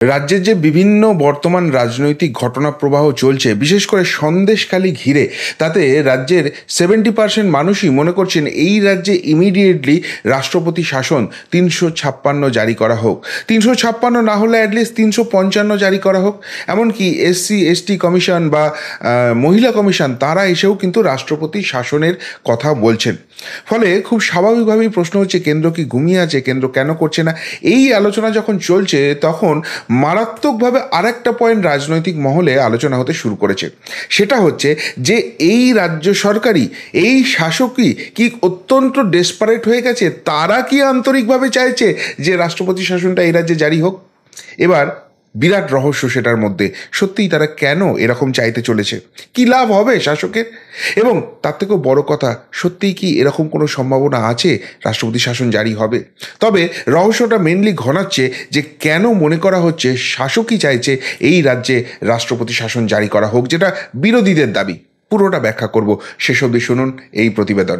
রাজ্যের যে বিভিন্ন বর্তমান রাজনৈতিক ঘটনা প্রবাহ চলছে, বিশেষ করে সন্দেশখালি ঘিরে, তাতে রাজ্যের 70% মানুষই মনে করছেন এই রাজ্যে ইমিডিয়েটলি রাষ্ট্রপতি শাসন 356 জারি করা হোক। 356 না হলে অ্যাটলিস্ট 355 জারি করা হোক। এমনকি SC/ST কমিশন বা মহিলা কমিশন তারা এসেও কিন্তু রাষ্ট্রপতি শাসনের কথা বলছেন। ফলে খুব স্বাভাবিকভাবেই প্রশ্ন হচ্ছে, কেন্দ্র কি ঘুমিয়ে আছে? কেন্দ্র কেন করছে না? এই আলোচনা যখন চলছে তখন মারাত্মকভাবে আরেকটা পয়েন্ট রাজনৈতিক মহলে আলোচনা হতে শুরু করেছে। সেটা হচ্ছে যে এই রাজ্য সরকারই, এই শাসকই কি অত্যন্ত ডেসপারেট হয়ে গেছে? তারা কি আন্তরিকভাবে চাইছে যে রাষ্ট্রপতি শাসনটা এই রাজ্যে জারি হোক? এবার বিরাট রহস্য সেটার মধ্যে, সত্যিই তারা কেন এরকম চাইতে চলেছে? কি লাভ হবে শাসকের? এবং তার থেকেও বড় কথা, সত্যিই কি এরকম কোনো সম্ভাবনা আছে রাষ্ট্রপতি শাসন জারি হবে? তবে রহস্যটা মেনলি ঘনাচ্ছে যে কেন মনে করা হচ্ছে শাসকই চাইছে এই রাজ্যে রাষ্ট্রপতি শাসন জারি করা হোক, যেটা বিরোধীদের দাবি। পুরোটা ব্যাখ্যা করব, শেষ অবধি শুনুন এই প্রতিবেদন।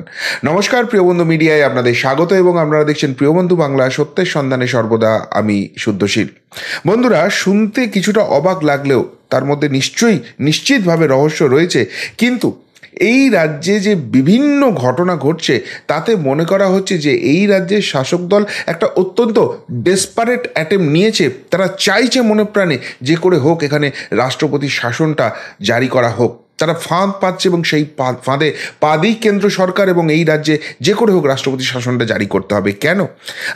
নমস্কার, প্রিয়বন্ধু মিডিয়ায় আপনাদের স্বাগত এবং আপনারা দেখছেন প্রিয়বন্ধু বাংলা, সত্যের সন্ধানে সর্বদা আমি শুদ্ধশীল। বন্ধুরা, শুনতে কিছুটা অবাক লাগলেও তার মধ্যে নিশ্চিতভাবে রহস্য রয়েছে। কিন্তু এই রাজ্যে যে বিভিন্ন ঘটনা ঘটছে তাতে মনে করা হচ্ছে যে এই রাজ্যের শাসক দল একটা অত্যন্ত ডেসপারেট অ্যাটেম্প নিয়েছে। তারা চাইছে মনে প্রাণে যে করে হোক এখানে রাষ্ট্রপতি শাসনটা জারি করা হোক। তারা ফাঁদ পাচ্ছে এবং সেই ফাঁদে পা দিই কেন্দ্র সরকার এবং এই রাজ্যে যে করে হোক রাষ্ট্রপতি শাসনটা জারি করতে হবে। কেন?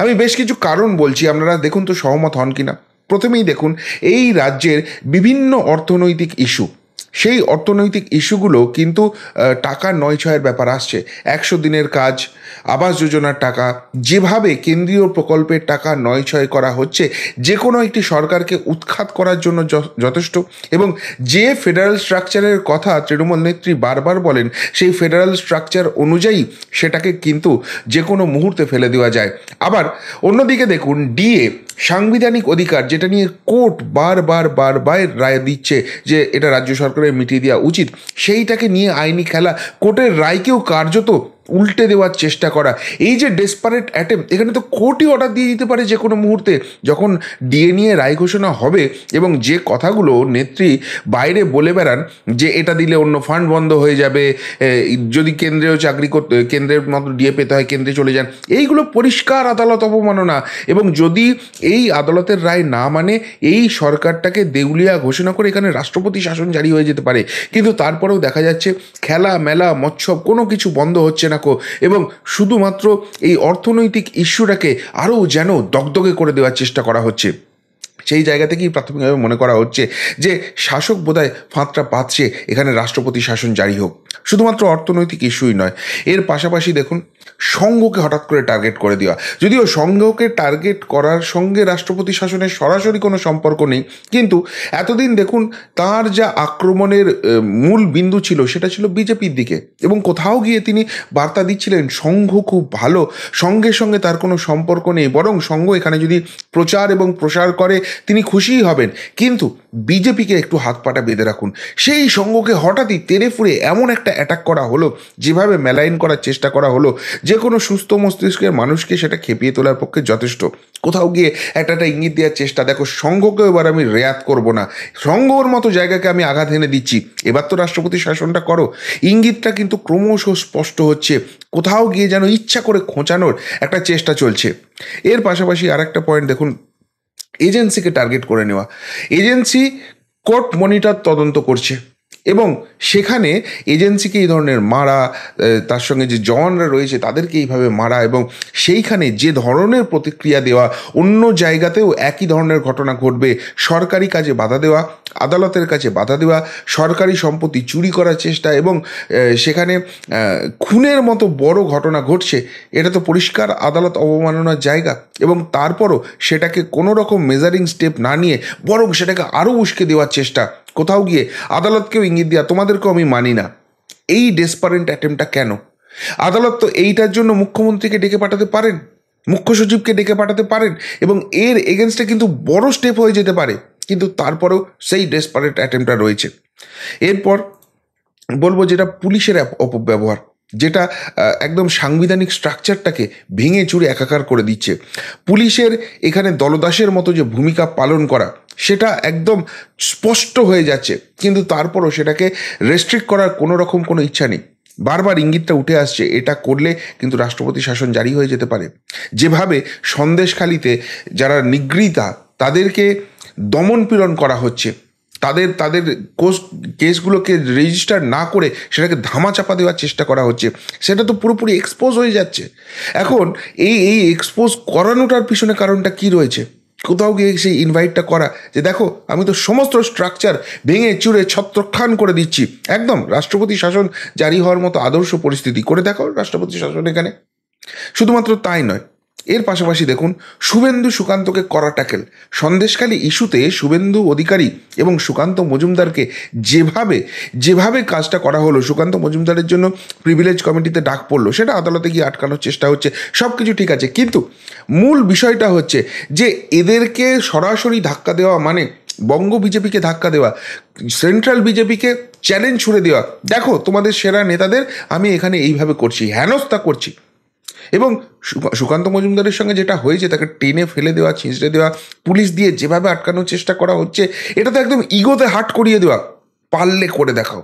আমি বেশ কিছু কারণ বলছি, আপনারা দেখুন তো সহমত হন কিনা। প্রথমেই দেখুন, এই রাজ্যের বিভিন্ন অর্থনৈতিক ইস্যু, সেই অর্থনৈতিক ইস্যুগুলো কিন্তু টাকা নয় ছয়ের ব্যাপার আসছে। 100 দিনের কাজ, আবাস যোজনার টাকা, যেভাবে কেন্দ্রীয় প্রকল্পের টাকা নয় ছয় করা হচ্ছে, যে কোনো একটি সরকারকে উৎখাত করার জন্য যথেষ্ট। এবং যে ফেডারেল স্ট্রাকচারের কথা তৃণমূল নেত্রী বারবার বলেন, সেই ফেডারেল স্ট্রাকচার অনুযায়ী সেটাকে কিন্তু যে কোনো মুহূর্তে ফেলে দেওয়া যায়। আবার অন্যদিকে দেখুন, ডিএ, সাংবিধানিক অধিকার, যেটা নিয়ে কোর্ট বারবার রায় দিচ্ছে যে এটা রাজ্য সরকারের মিটিয়ে দেওয়া উচিত, সেইটাকে নিয়ে আইনি খেলা, কোর্টের রায়কেও কার্যত উল্টে দেওয়ার চেষ্টা করা। এই যে ডেসপারেট অ্যাটেম্প, এখানে তো কোর্টই অর্ডার দিয়ে দিতে পারে যে কোনো মুহূর্তে যখন ডিএ নিয়ে রায় ঘোষণা হবে। এবং যে কথাগুলো নেত্রী বাইরে বলে বেড়ান যে এটা দিলে অন্য ফান্ড বন্ধ হয়ে যাবে, যদি কেন্দ্রেও চাকরি করতে, কেন্দ্রের মতো ডিএ পেতে হয় কেন্দ্রে চলে যান, এইগুলো পরিষ্কার আদালত অবমাননা। এবং যদি এই আদালতের রায় না মানে এই সরকারটাকে দেউলিয়া ঘোষণা করে এখানে রাষ্ট্রপতি শাসন জারি হয়ে যেতে পারে। কিন্তু তারপরেও দেখা যাচ্ছে খেলা মেলা মৎসব কোনো কিছু বন্ধ হচ্ছে না এবং শুধুমাত্র এই অর্থনৈতিক ইস্যুটাকে আরও যেন দগদগে করে দেওয়ার চেষ্টা করা হচ্ছে। সেই জায়গা থেকেই প্রাথমিকভাবে মনে করা হচ্ছে যে শাসক বোধহয় ফাঁদটা পাচ্ছে এখানে রাষ্ট্রপতি শাসন জারি হোক। শুধুমাত্র অর্থনৈতিক ইস্যুই নয়, এর পাশাপাশি দেখুন সংঘকে হঠাৎ করে টার্গেট করে দেওয়া। যদিও সংঘকে টার্গেট করার সঙ্গে রাষ্ট্রপতি শাসনের সরাসরি কোনো সম্পর্ক নেই, কিন্তু এতদিন দেখুন তার যা আক্রমণের মূল বিন্দু ছিল সেটা ছিল বিজেপির দিকে। এবং কোথাও গিয়ে তিনি বার্তা দিচ্ছিলেন সংঘ খুব ভালো, সঙ্গে সঙ্গে তার কোনো সম্পর্ক নেই, বরং সংঘ এখানে যদি প্রচার এবং প্রসার করে তিনি খুশিই হবেন। কিন্তু বিজেপিকে একটু হাত পাটা বেঁধে রাখুন। সেই সংঘকে হঠাৎই তেড়ে ফুঁড়ে এমন একটা অ্যাটাক করা হলো, যেভাবে মেলাইন করার চেষ্টা করা হলো, যে কোনো সুস্থ মস্তিষ্কের মানুষকে সেটা খেপিয়ে তোলার পক্ষে যথেষ্ট। কোথাও গিয়ে একটা ইঙ্গিত দেওয়ার চেষ্টা, দেখো সংঘকেও এবার আমি রেয়াত করব না, সংঘর মতো জায়গাকে আমি আঘাত এনে দিচ্ছি, এবার তো রাষ্ট্রপতি শাসনটা করো। ইঙ্গিতটা কিন্তু ক্রমশ স্পষ্ট হচ্ছে, কোথাও গিয়ে যেন ইচ্ছা করে খোঁচানোর একটা চেষ্টা চলছে। এর পাশাপাশি আর একটা পয়েন্ট দেখুন, এজেন্সিকে টার্গেট করে নেওয়া। এজেন্সি কোর্ট মনিটর তদন্ত করছে এবং সেখানে এজেন্সিকে এই ধরনের মারা, তার সঙ্গে যে জওয়ানরা রয়েছে তাদেরকে এইভাবে মারা এবং সেইখানে যে ধরনের প্রতিক্রিয়া দেওয়া, অন্য জায়গাতেও একই ধরনের ঘটনা ঘটবে, সরকারি কাজে বাধা দেওয়া, আদালতের কাছে বাধা দেওয়া, সরকারি সম্পত্তি চুরি করার চেষ্টা এবং সেখানে খুনের মতো বড় ঘটনা ঘটছে, এটা তো পরিষ্কার আদালত অবমাননার জায়গা। এবং তারপরও সেটাকে কোনো রকম মেজারিং স্টেপ না নিয়ে বরং সেটাকে আরও উস্কে দেওয়ার চেষ্টা, কোথাও গিয়ে আদালতকেও ইঙ্গিত দেওয়া, তোমাদেরকেও আমি মানি না। এই ডেসপারেট অ্যাটেম্পটা কেন? আদালত তো এইটার জন্য মুখ্যমন্ত্রীকে ডেকে পাঠাতে পারেন, মুখ্য সচিবকে ডেকে পাঠাতে পারেন এবং এর এগেনস্টে কিন্তু বড় স্টেপ হয়ে যেতে পারে। কিন্তু তারপরেও সেই ডেসপারেট অ্যাটেম্পটা রয়েছে। এরপর বলবো যেটা পুলিশের অপব্যবহার। যেটা একদম সাংবিধানিক স্ট্রাকচারটাকে ভেঙে চুরে একাকার করে দিচ্ছে। পুলিশের এখানে দলদাসের মতো যে ভূমিকা পালন করা সেটা একদম স্পষ্ট হয়ে যাচ্ছে, কিন্তু তারপরও সেটাকে রেস্ট্রিক্ট করার কোনো রকম কোনো ইচ্ছা নেই। বারবার ইঙ্গিতটা উঠে আসছে এটা করলে কিন্তু রাষ্ট্রপতি শাসন জারি হয়ে যেতে পারে। যেভাবে সন্দেশখালিতে যারা নিগৃহীতা তাদেরকে দমন পীড়ন করা হচ্ছে, তাদের তাদের কেসগুলোকে রেজিস্টার না করে সেটাকে ধামাচাপা দেওয়ার চেষ্টা করা হচ্ছে, সেটা তো পুরোপুরি এক্সপোজ হয়ে যাচ্ছে। এখন এই এক্সপোজ করানোটার পিছনে কারণটা কি রয়েছে? কোথাও গিয়ে সেই ইনভাইটটা করা যে দেখো আমি তো সমস্ত স্ট্রাকচার ভেঙে চুরে ছত্রখান করে দিচ্ছি, একদম রাষ্ট্রপতি শাসন জারি হওয়ার মতো আদর্শ পরিস্থিতি করে দেখো রাষ্ট্রপতি শাসন এখানে। শুধুমাত্র তাই নয়, এর পাশাপাশি দেখুন শুভেন্দু সুকান্তকে করা ট্যাকেল। সন্দেশখালী ইস্যুতে শুভেন্দু অধিকারী এবং সুকান্ত মজুমদারকে যেভাবে যেভাবে কাজটা করা হলো, সুকান্ত মজুমদারের জন্য প্রিভিলেজ কমিটিতে ডাক পড়লো, সেটা আদালতে গিয়ে আটকানোর চেষ্টা হচ্ছে, সব কিছু ঠিক আছে, কিন্তু মূল বিষয়টা হচ্ছে যে এদেরকে সরাসরি ধাক্কা দেওয়া মানে বঙ্গ বিজেপিকে ধাক্কা দেওয়া, সেন্ট্রাল বিজেপিকে চ্যালেঞ্জ ছুড়ে দেওয়া, দেখো তোমাদের সেরা নেতাদের আমি এখানে এইভাবে করছি, হেনস্থা করছি। এবং সুকান্ত মজুমদারের সঙ্গে যেটা হয়েছে, তাকে টেনে ফেলে দেওয়া, ছিঁচড়ে দেওয়া, পুলিশ দিয়ে যেভাবে আটকানোর চেষ্টা করা হচ্ছে, এটা তো একদম ইগোতে হাট করিয়ে দেওয়া। পারলে করে দেখাও।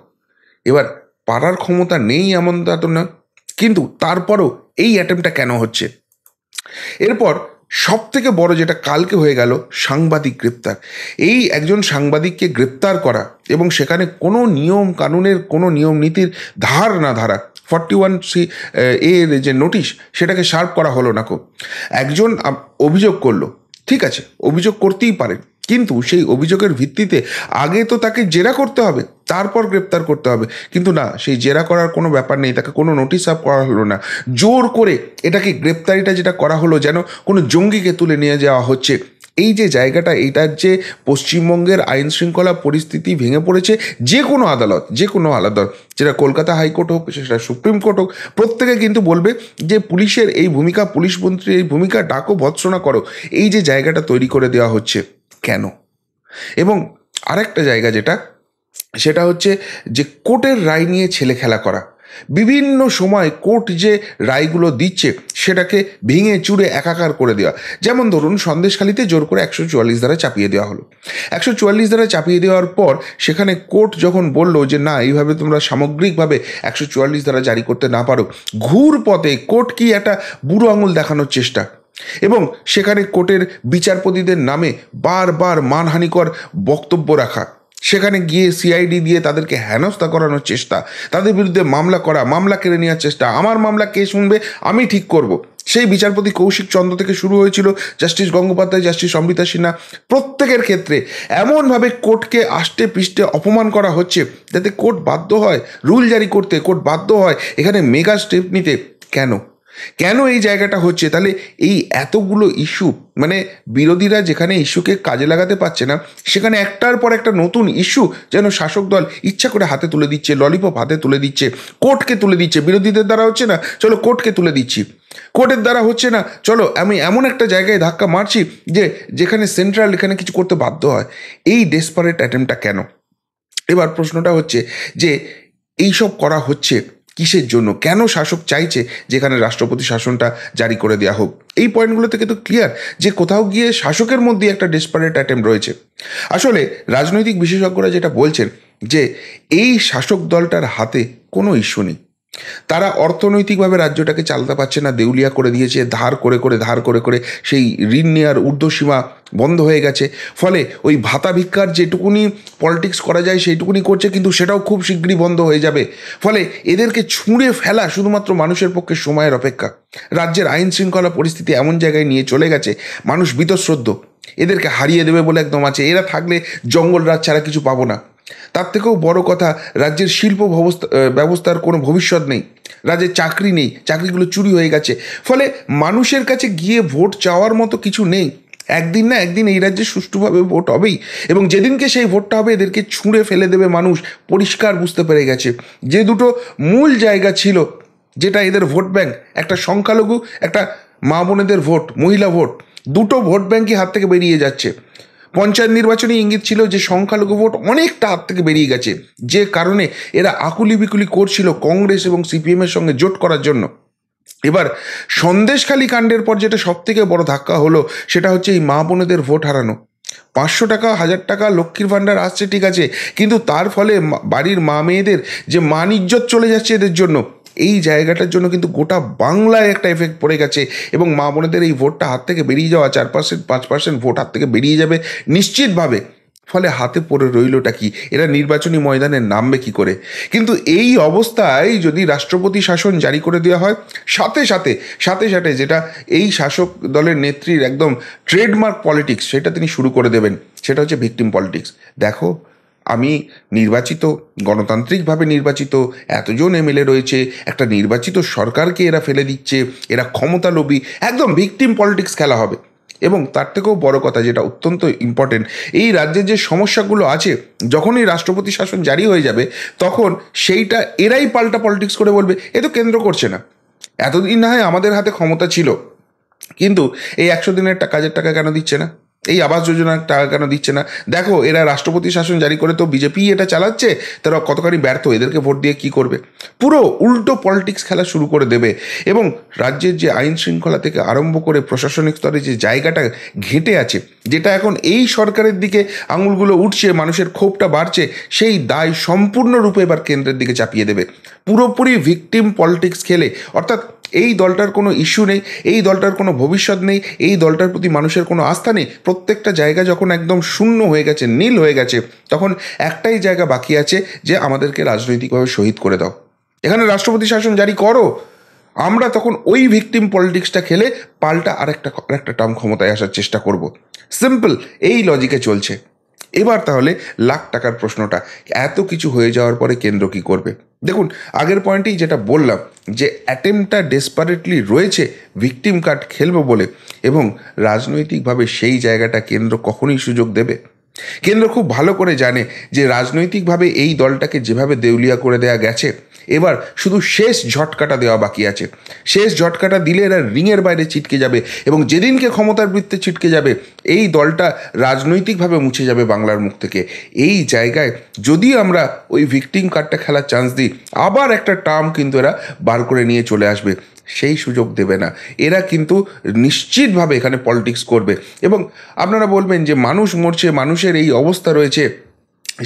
এবার পারার ক্ষমতা নেই এমন তা তো না, কিন্তু তারপরও এই অ্যাটেম্পটা কেন হচ্ছে? এরপর সব থেকে বড় যেটা কালকে হয়ে গেল, সাংবাদিক গ্রেপ্তার। এই একজন সাংবাদিককে গ্রেপ্তার করা এবং সেখানে কোনো নিয়ম কানুনের কোনো নিয়ম নীতির ধার না ধারা, 41C এর যে নোটিশ সেটাকে শার্প করা হলো না। একজন অভিযোগ করলো, ঠিক আছে অভিযোগ করতেই পারে, কিন্তু সেই অভিযোগের ভিত্তিতে আগে তো তাকে জেরা করতে হবে, তারপর গ্রেপ্তার করতে হবে। কিন্তু না, সেই জেরা করার কোনো ব্যাপার নেই, তাকে কোনো নোটিশ আপ করা হলো না, জোর করে এটাকে গ্রেপ্তারিটা যেটা করা হলো যেন কোনো জঙ্গিকে তুলে নিয়ে যাওয়া হচ্ছে। এই যে জায়গাটা, এটার যে পশ্চিমবঙ্গের আইন শৃঙ্খলা পরিস্থিতি ভেঙে পড়েছে, যে কোনো আদালত যেটা কলকাতা হাইকোর্ট হোক, সেটা সুপ্রিম কোর্ট হোক, প্রত্যেকে কিন্তু বলবে যে পুলিশের এই ভূমিকা, পুলিশ মন্ত্রীর এই ভূমিকা ডাকো, ভৎসনা করো। এই যে জায়গাটা তৈরি করে দেওয়া হচ্ছে কেন? এবং আরেকটা জায়গা সেটা হচ্ছে যে কোর্টের রায় নিয়ে ছেলে খেলা করা। বিভিন্ন সময় কোর্ট যে রায়গুলো দিচ্ছে সেটাকে ভেঙে চুরে একাকার করে দেওয়া। যেমন ধরুন সন্দেশখালিতে জোর করে 144 ধারা চাপিয়ে দেওয়া হলো। 144 ধারা চাপিয়ে দেওয়ার পর সেখানে কোর্ট যখন বলল যে না, এইভাবে তোমরা সামগ্রিকভাবে 144 ধারা জারি করতে না পারো, ঘুর পথে কোর্ট কি একটা বুড়ো আঙুল দেখানোর চেষ্টা, এবং সেখানে কোর্টের বিচারপতিদের নামে বারবার মানহানিকর বক্তব্য রাখা, সেখানে গিয়ে সিআইডি দিয়ে তাদেরকে হেনস্থা করানোর চেষ্টা, তাদের বিরুদ্ধে মামলা করা, মামলা কেড়ে নেওয়ার চেষ্টা, আমার মামলা কে শুনবে, আমি ঠিক করব। সেই বিচারপতি কৌশিক চন্দ্র থেকে শুরু হয়েছিল জাস্টিস গঙ্গোপাধ্যায়, জাস্টিস অমৃতা সিনহা, প্রত্যেকের ক্ষেত্রে এমনভাবে কোর্টকে আষ্টে পৃষ্ঠে অপমান করা হচ্ছে যাতে কোর্ট বাধ্য হয় রুল জারি করতে, কোর্ট বাধ্য হয় এখানে মেগা স্টেপ নিতে। কেন এই জায়গাটা হচ্ছে? তাহলে এই এতগুলো ইস্যু, মানে বিরোধীরা যেখানে ইস্যুকে কাজে লাগাতে পারছে না, সেখানে একটার পর একটা নতুন ইস্যু যেন শাসক দল ইচ্ছা করে হাতে তুলে দিচ্ছে, ললিপপ হাতে তুলে দিচ্ছে, কোর্টকে তুলে দিচ্ছে। বিরোধীদের দ্বারা হচ্ছে না, চলো কোর্টকে তুলে দিচ্ছি, কোর্টের দ্বারা হচ্ছে না, চলো আমি এমন একটা জায়গায় ধাক্কা মারছি যেখানে সেন্ট্রাল এখানে কিছু করতে বাধ্য হয়। এই ডেসপারেট অ্যাটেম্পটা কেন? এবার প্রশ্নটা হচ্ছে যে এইসব করা হচ্ছে কিসের জন্য? কেন শাসক চাইছে যেখানে রাষ্ট্রপতি শাসনটা জারি করে দেওয়া হোক? এই পয়েন্টগুলো থেকে তো ক্লিয়ার যে কোথাও গিয়ে শাসকের মধ্যে একটা ডেসপারেট অ্যাটেম্প রয়েছে। আসলে রাজনৈতিক বিশেষজ্ঞরা যেটা বলছেন যে এই শাসক দলটার হাতে কোনো ইস্যু নেই, তারা অর্থনৈতিকভাবে রাজ্যটাকে চালাতে পারছে না, দেউলিয়া করে দিয়েছে, ধার করে করে সেই ঋণ নেওয়ার ঊর্ধ্বসীমা বন্ধ হয়ে গেছে। ফলে ওই ভাতা ভিক্ষার যেটুকুনি পলিটিক্স করা যায় সেইটুকুনি করছে, কিন্তু সেটাও খুব শীঘ্রই বন্ধ হয়ে যাবে। ফলে এদেরকে ছুঁড়ে ফেলা শুধুমাত্র মানুষের পক্ষে সময়ের অপেক্ষা। রাজ্যের আইন শৃঙ্খলা পরিস্থিতি এমন জায়গায় নিয়ে চলে গেছে, মানুষ বীতশ্রদ্ধ, এদেরকে হারিয়ে দেবে বলে একদম আছে, এরা থাকলে জঙ্গল রাজ ছাড়া কিছু পাবো না। তার থেকেও বড় কথা, রাজ্যের শিল্প ব্যবস্থার কোনো ভবিষ্যৎ নেই, রাজ্যের চাকরি নেই, চাকরিগুলো চুরি হয়ে গেছে। ফলে মানুষের কাছে গিয়ে ভোট চাওয়ার মতো কিছু নেই। একদিন না একদিন এই রাজ্যে সুষ্ঠুভাবে ভোট হবেই, এবং যেদিনকে সেই ভোটটা হবে এদেরকে ছুঁড়ে ফেলে দেবে মানুষ, পরিষ্কার বুঝতে পেরে গেছে। যে দুটো মূল জায়গা ছিল যেটা এদের ভোট ব্যাংক, একটা সংখ্যালঘু, একটা মা বোনেদের ভোট, মহিলা ভোট, দুটো ভোট ব্যাংকই হাত থেকে বেরিয়ে যাচ্ছে। পঞ্চায়েত নির্বাচনে ইঙ্গিত ছিল যে সংখ্যালঘু ভোট অনেকটা হাত থেকে বেরিয়ে গেছে, যে কারণে এরা আকুলি বিকুলি করছিল কংগ্রেস এবং সিপিএমের সঙ্গে জোট করার জন্য। এবার সন্দেশখালী কাণ্ডের পর যেটা সব থেকে বড় ধাক্কা হলো সেটা হচ্ছে এই মা বোনেদের ভোট হারানো। 500 টাকা 1000 টাকা লক্ষ্মীর ভাণ্ডার আসছে ঠিক আছে, কিন্তু তার ফলে বাড়ির মা মেয়েদের যে মান ইজ্জত চলে যাচ্ছে এদের জন্য, এই জায়গাটার জন্য কিন্তু গোটা বাংলায় একটা এফেক্ট পড়ে গেছে। এবং মা বোনেদের এই ভোটটা হাত থেকে বেরিয়ে যাওয়া, 4% 5% ভোট হাত থেকে বেরিয়ে যাবে নিশ্চিতভাবে। ফলে হাতে পড়ে রইলটা কি, এরা নির্বাচনী ময়দানে নামবে কি করে? কিন্তু এই অবস্থায় যদি রাষ্ট্রপতি শাসন জারি করে দেওয়া হয়, সাথে সাথে সাথে সাথে যেটা এই শাসক দলের নেত্রীর একদম ট্রেডমার্ক পলিটিক্স, সেটা তিনি শুরু করে দেবেন, সেটা হচ্ছে ভিকটিম পলিটিক্স। দেখো, আমি নির্বাচিত, গণতান্ত্রিকভাবে নির্বাচিত, এতজন এমএলএ রয়েছে, একটা নির্বাচিত সরকারকে এরা ফেলে দিচ্ছে, এরা ক্ষমতালোভী, একদম ভিকটিম পলিটিক্স খেলা হবে। এবং তার থেকেও বড় কথা, যেটা অত্যন্ত ইম্পর্টেন্ট, এই রাজ্যের যে সমস্যাগুলো আছে, যখনই রাষ্ট্রপতি শাসন জারি হয়ে যাবে তখন সেইটা এরাই পাল্টা পলিটিক্স করে বলবে এ তো কেন্দ্র করছে না। এতদিন না হয় আমাদের হাতে ক্ষমতা ছিল, কিন্তু এই 100 দিনের কাজের টাকা কেন দিচ্ছে না, এই আবাস যোজনার টাকা কেন দিচ্ছে না? দেখো, এরা রাষ্ট্রপতি শাসন জারি করে তো বিজেপি এটা চালাচ্ছে, তারা কতখানি ব্যর্থ, এদেরকে ভোট দিয়ে কি করবে? পুরো উল্টো পলিটিক্স খেলা শুরু করে দেবে। এবং রাজ্যের যে আইন শৃঙ্খলা থেকে আরম্ভ করে প্রশাসনিক স্তরে যে জায়গাটা ঘেঁটে আছে, যেটা এখন এই সরকারের দিকে আঙুলগুলো উঠছে, মানুষের ক্ষোভটা বাড়ছে, সেই দায় সম্পূর্ণরূপে এবার কেন্দ্রের দিকে চাপিয়ে দেবে, পুরোপুরি ভিকটিম পলিটিক্স খেলে। অর্থাৎ এই দলটার কোনো ইস্যু নেই, এই দলটার কোনো ভবিষ্যৎ নেই, এই দলটার প্রতি মানুষের কোনো আস্থা নেই। প্রত্যেকটা জায়গা যখন একদম শূন্য হয়ে গেছে, নীল হয়ে গেছে, তখন একটাই জায়গা বাকি আছে, যে আমাদেরকে রাজনৈতিকভাবে শহীদ করে দাও, এখানে রাষ্ট্রপতি শাসন জারি করো। আমরা তখন ওই ভিকটিম পলিটিক্সটা খেলে পাল্টা আরেকটা টার্ম ক্ষমতায় আসার চেষ্টা করব। সিম্পল এই লজিকে চলছে। এবার তাহলে লাখ টাকার প্রশ্নটা, এত কিছু হয়ে যাওয়ার পরে কেন্দ্র কি করবে? দেখুন, আগের পয়েন্টেই যেটা বললাম, যে অ্যাটেম্পটা ডেসপারেটলি রয়েছে ভিকটিম কার্ড খেলবো বলে, এবং রাজনৈতিকভাবে সেই জায়গাটা কেন্দ্র কখনোই সুযোগ দেবে? কেন্দ্র খুব ভালো করে জানে যে রাজনৈতিকভাবে এই দলটাকে যেভাবে দেউলিয়া করে দেয়া গেছে, এবার শুধু শেষ ঝটকাটা দেওয়া বাকি আছে। শেষ ঝটকাটা দিলে এরা রিংয়ের বাইরে ছিটকে যাবে, এবং যেদিনকে ক্ষমতার বৃত্তে ছিটকে যাবে, এই দলটা রাজনৈতিকভাবে মুছে যাবে বাংলার মুখ থেকে। এই জায়গায় যদি আমরা ওই ভিকটিম কার্ডটা খেলার চান্স দিই, আবার একটা টার্ম কিন্তু এরা বার করে নিয়ে চলে আসবে, সেই সুযোগ দেবে না। এরা কিন্তু নিশ্চিতভাবে এখানে পলিটিক্স করবে। এবং আপনারা বলবেন যে মানুষ মরছে, মানুষের এই অবস্থা রয়েছে,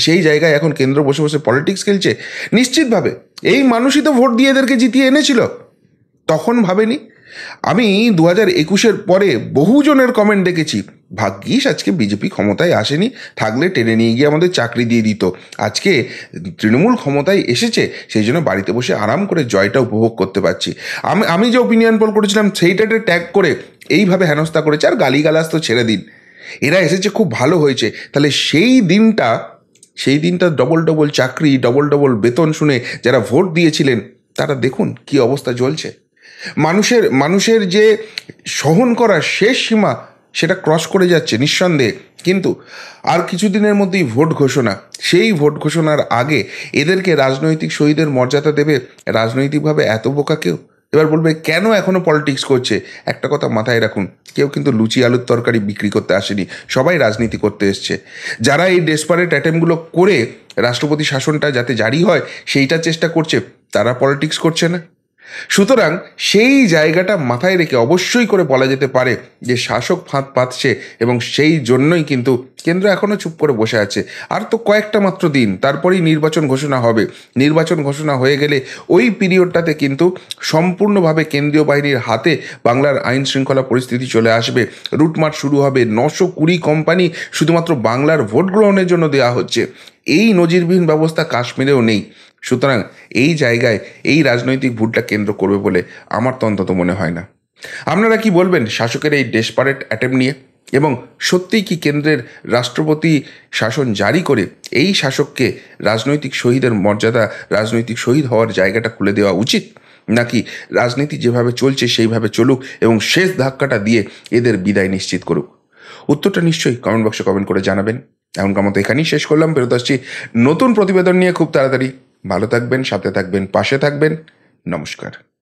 সেই জায়গায় এখন কেন্দ্র বসে বসে পলিটিক্স খেলছে? নিশ্চিতভাবে এই মানুষই তো ভোট দিয়ে এদেরকে জিতিয়ে এনেছিল, তখন ভাবেনি। আমি 2021-এর পরে বহুজনের কমেন্ট দেখেছি, ভাগ্যিস আজকে বিজেপি ক্ষমতায় আসেনি, থাকলে টেনে নিয়ে গিয়ে আমাদের চাকরি দিয়ে দিত। আজকে তৃণমূল ক্ষমতায় এসেছে, সেই জন্য বাড়িতে বসে আরাম করে জয়টা উপভোগ করতে পারছি। আমি যে ওপিনিয়ন পোল করেছিলাম সেইটাতে ট্যাগ করে এইভাবে হেনস্থা করেছে, আর গালিগালাজ তো ছেড়ে দিন, এরা এসেছে খুব ভালো হয়েছে। তাহলে সেই দিনটা ডবল ডবল চাকরি, ডবল ডবল বেতন শুনে যারা ভোট দিয়েছিলেন, তারা দেখুন কি অবস্থা চলছে। মানুষের যে সহন করার শেষ সীমা, সেটা ক্রস করে যাচ্ছে নিঃসন্দেহে। কিন্তু আর কিছুদিনের মধ্যেই ভোট ঘোষণা, সেই ভোট ঘোষণার আগে এদেরকে রাজনৈতিক শহীদের মর্যাদা দেবে রাজনৈতিকভাবে এত বোকা কেউ? এবার বলবে কেন এখনো পলিটিক্স করছে? একটা কথা মাথায় রাখুন, কেউ কিন্তু লুচি আলুর তরকারি বিক্রি করতে আসেনি, সবাই রাজনীতি করতে এসছে। যারা এই ডেসপারেট অ্যাটেম্পগুলো করে রাষ্ট্রপতি শাসনটা যাতে জারি হয় সেইটা চেষ্টা করছে, তারা পলিটিক্স করছে না। সুতরাং সেই জায়গাটা মাথায় রেখে অবশ্যই করে বলা যেতে পারে যে শাসক ফাঁদ পাতছে, এবং সেই জন্যই কিন্তু কেন্দ্র এখনও চুপ করে বসে আছে। আর তো কয়েকটা মাত্র দিন, তারপরেই নির্বাচন ঘোষণা হবে। নির্বাচন ঘোষণা হয়ে গেলে ওই পিরিয়ডটাতে কিন্তু সম্পূর্ণভাবে কেন্দ্রীয় বাহিনীর হাতে বাংলার আইন শৃঙ্খলা পরিস্থিতি চলে আসবে। রুটমার্চ শুরু হবে, 920 কোম্পানি শুধুমাত্র বাংলার ভোট গ্রহণের জন্য দেওয়া হচ্ছে। এই নজিরবিহীন ব্যবস্থা কাশ্মীরেও নেই। সুতরাং এই জায়গায় এই রাজনৈতিক ভুলটা কেন্দ্র করবে বলে আমার তো অন্তত মনে হয় না। আপনারা কি বলবেন শাসকের এই ডেসপারেট অ্যাটেম্প নিয়ে? এবং সত্যিই কি কেন্দ্রের রাষ্ট্রপতি শাসন জারি করে এই শাসককে রাজনৈতিক শহীদের মর্যাদা, রাজনৈতিক শহীদ হওয়ার জায়গাটা খুলে দেওয়া উচিত, নাকি রাজনীতি যেভাবে চলছে সেইভাবে চলুক এবং শেষ ধাক্কাটা দিয়ে এদের বিদায় নিশ্চিত করুক? উত্তরটা নিশ্চয়ই কমেন্ট বক্সে কমেন্ট করে জানাবেন। এমনকার মতো এখানেই শেষ করলাম, ফেরত আসছি নতুন প্রতিবেদন নিয়ে খুব তাড়াতাড়ি। ভালো থাকবেন, সাথে থাকবেন, পাশে থাকবেন। নমস্কার।